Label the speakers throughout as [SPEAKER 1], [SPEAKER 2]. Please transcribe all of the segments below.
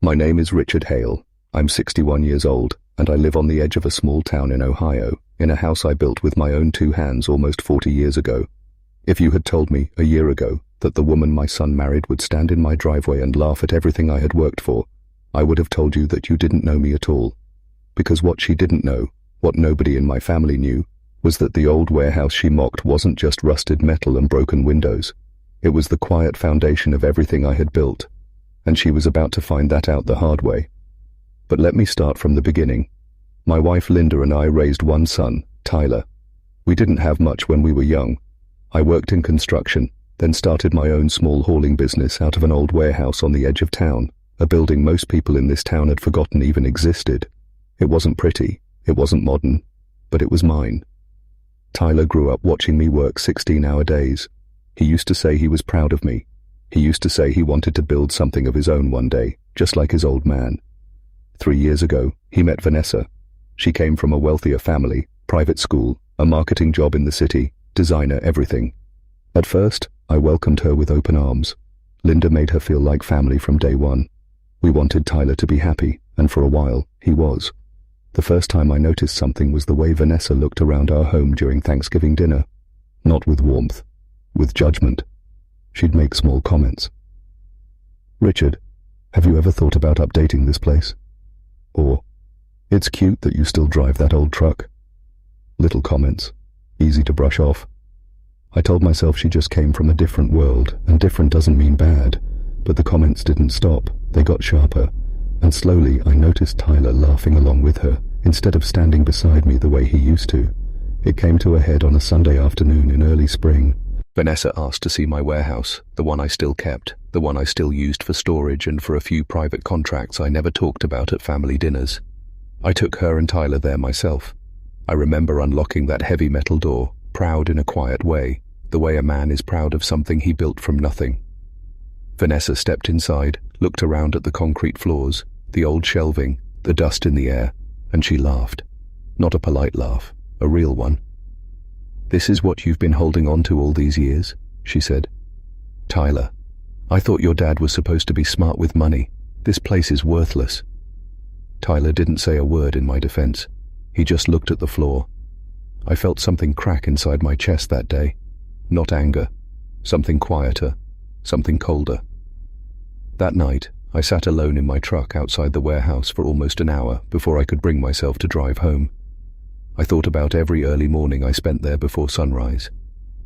[SPEAKER 1] My name is Richard Hale. I'm 61 years old, and I live on the edge of a small town in Ohio, in a house I built with my own two hands almost 40 years ago. If you had told me, a year ago, that the woman my son married would stand in my driveway and laugh at everything I had worked for, I would have told you that you didn't know me at all. Because what she didn't know, what nobody in my family knew, was that the old warehouse she mocked wasn't just rusted metal and broken windows. It was the quiet foundation of everything I had built, and she was about to find that out the hard way. But let me start from the beginning. My wife Linda and I raised one son, Tyler. We didn't have much when we were young. I worked in construction, then started my own small hauling business out of an old warehouse on the edge of town, a building most people in this town had forgotten even existed. It wasn't pretty, it wasn't modern, but it was mine. Tyler grew up watching me work 16-hour days. He used to say he was proud of me. He used to say he wanted to build something of his own one day, just like his old man. 3 years ago, he met Vanessa. She came from a wealthier family, private school, a marketing job in the city, designer, everything. At first, I welcomed her with open arms. Linda made her feel like family from day one. We wanted Tyler to be happy, and for a while, he was. The first time I noticed something was the way Vanessa looked around our home during Thanksgiving dinner. Not with warmth, with judgment. She'd make small comments. "Richard, have you ever thought about updating this place?" Or, "It's cute that you still drive that old truck." Little comments, easy to brush off. I told myself she just came from a different world, and different doesn't mean bad, but the comments didn't stop, they got sharper, and slowly I noticed Tyler laughing along with her, instead of standing beside me the way he used to. It came to a head on a Sunday afternoon in early spring. Vanessa asked to see my warehouse, the one I still kept, the one I still used for storage and for a few private contracts I never talked about at family dinners. I took her and Tyler there myself. I remember unlocking that heavy metal door, proud in a quiet way, the way a man is proud of something he built from nothing. Vanessa stepped inside, looked around at the concrete floors, the old shelving, the dust in the air, and she laughed. Not a polite laugh, a real one. "This is what you've been holding on to all these years," she said. "Tyler, I thought your dad was supposed to be smart with money. This place is worthless." Tyler didn't say a word in my defense. He just looked at the floor. I felt something crack inside my chest that day. Not anger. Something quieter. Something colder. That night, I sat alone in my truck outside the warehouse for almost an hour before I could bring myself to drive home. I thought about every early morning I spent there before sunrise.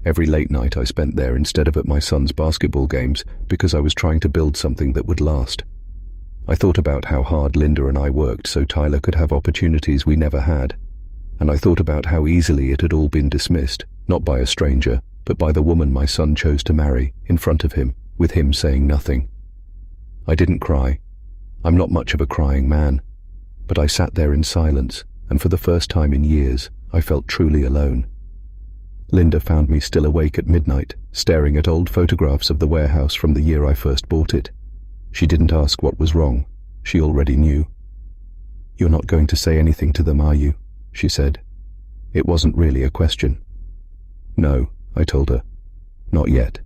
[SPEAKER 1] Every late night I spent there instead of at my son's basketball games because I was trying to build something that would last. I thought about how hard Linda and I worked so Tyler could have opportunities we never had. And I thought about how easily it had all been dismissed, not by a stranger, but by the woman my son chose to marry, in front of him, with him saying nothing. I didn't cry. I'm not much of a crying man. But I sat there in silence, and for the first time in years, I felt truly alone. Linda found me still awake at midnight, staring at old photographs of the warehouse from the year I first bought it. She didn't ask what was wrong. She already knew. "You're not going to say anything to them, are you?" she said. It wasn't really a question. "No," I told her. "Not yet."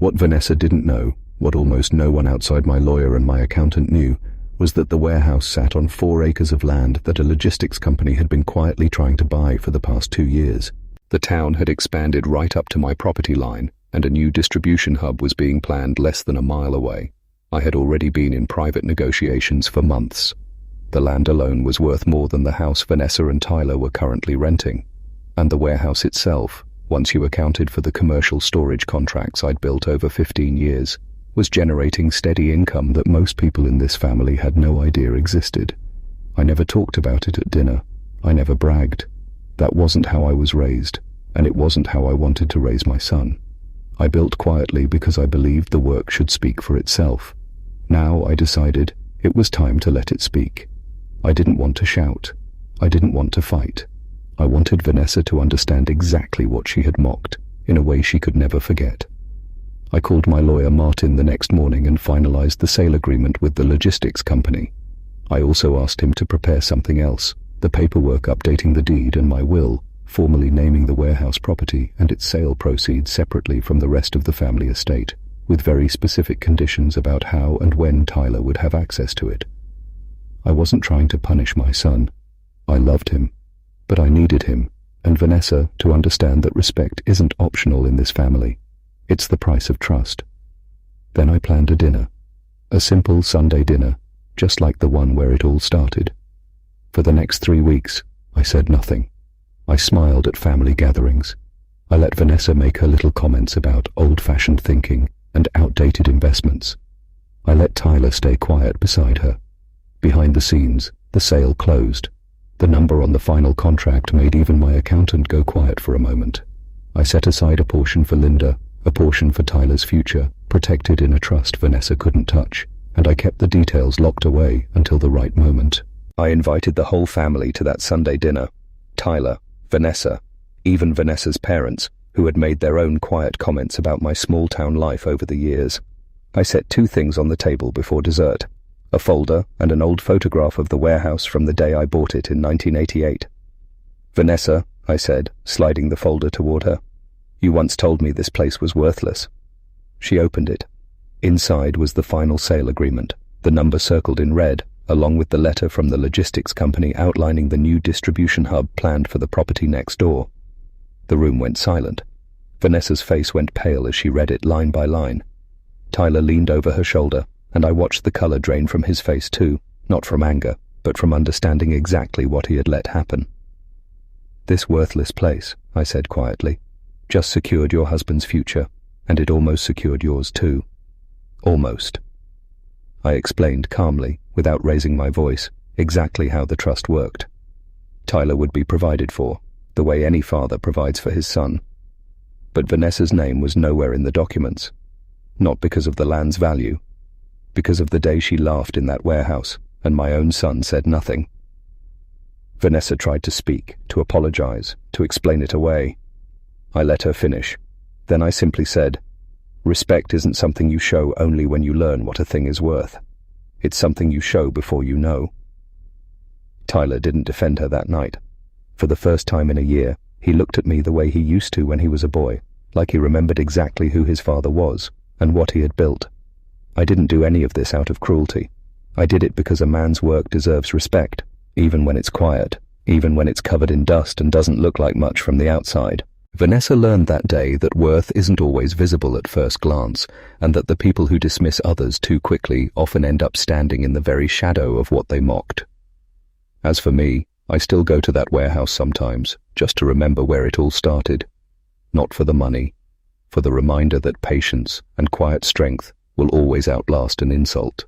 [SPEAKER 1] What Vanessa didn't know, what almost no one outside my lawyer and my accountant knew, was that the warehouse sat on 4 acres of land that a logistics company had been quietly trying to buy for the past 2 years. The town had expanded right up to my property line, and a new distribution hub was being planned less than a mile away. I had already been in private negotiations for months. The land alone was worth more than the house Vanessa and Tyler were currently renting. And the warehouse itself, once you accounted for the commercial storage contracts I'd built over 15 years, was generating steady income that most people in this family had no idea existed. I never talked about it at dinner. I never bragged. That wasn't how I was raised, and it wasn't how I wanted to raise my son. I built quietly because I believed the work should speak for itself. Now I decided it was time to let it speak. I didn't want to shout. I didn't want to fight. I wanted Vanessa to understand exactly what she had mocked, in a way she could never forget. I called my lawyer Martin the next morning and finalized the sale agreement with the logistics company. I also asked him to prepare something else, the paperwork updating the deed and my will, formally naming the warehouse property and its sale proceeds separately from the rest of the family estate. with very specific conditions about how and when Tyler would have access to it. I wasn't trying to punish my son. I loved him, but I needed him and Vanessa to understand that respect isn't optional in this family. It's the price of trust. Then I planned a dinner, a simple Sunday dinner, just like the one where it all started. For the next 3 weeks, I said nothing. I smiled at family gatherings. I let Vanessa make her little comments about old-fashioned thinking and outdated investments. I let Tyler stay quiet beside her. Behind the scenes, the sale closed. The number on the final contract made even my accountant go quiet for a moment. I set aside a portion for Linda, a portion for Tyler's future, protected in a trust Vanessa couldn't touch, and I kept the details locked away until the right moment. I invited the whole family to that Sunday dinner. Tyler, Vanessa, even Vanessa's parents, who had made their own quiet comments about my small-town life over the years. I set 2 things on the table before dessert: a folder and an old photograph of the warehouse from the day I bought it in 1988. "Vanessa," I said, sliding the folder toward her, "you once told me this place was worthless." She opened it. Inside was the final sale agreement, the number circled in red, along with the letter from the logistics company outlining the new distribution hub planned for the property next door. The room went silent. Vanessa's face went pale as she read it line by line. Tyler leaned over her shoulder, and I watched the color drain from his face too, not from anger, but from understanding exactly what he had let happen. "This worthless place," I said quietly, "just secured your husband's future, and it almost secured yours too. Almost." I explained calmly, without raising my voice, exactly how the trust worked. Tyler would be provided for, the way any father provides for his son. But Vanessa's name was nowhere in the documents. Not because of the land's value. Because of the day she laughed in that warehouse, and my own son said nothing. Vanessa tried to speak, to apologize, to explain it away. I let her finish. Then I simply said, "Respect isn't something you show only when you learn what a thing is worth. It's something you show before you know." Tyler didn't defend her that night. For the first time in a year, he looked at me the way he used to when he was a boy, like he remembered exactly who his father was and what he had built. I didn't do any of this out of cruelty. I did it because a man's work deserves respect, even when it's quiet, even when it's covered in dust and doesn't look like much from the outside. Vanessa learned that day that worth isn't always visible at first glance, and that the people who dismiss others too quickly often end up standing in the very shadow of what they mocked. As for me, I still go to that warehouse sometimes, just to remember where it all started. Not for the money, for the reminder that patience and quiet strength will always outlast an insult.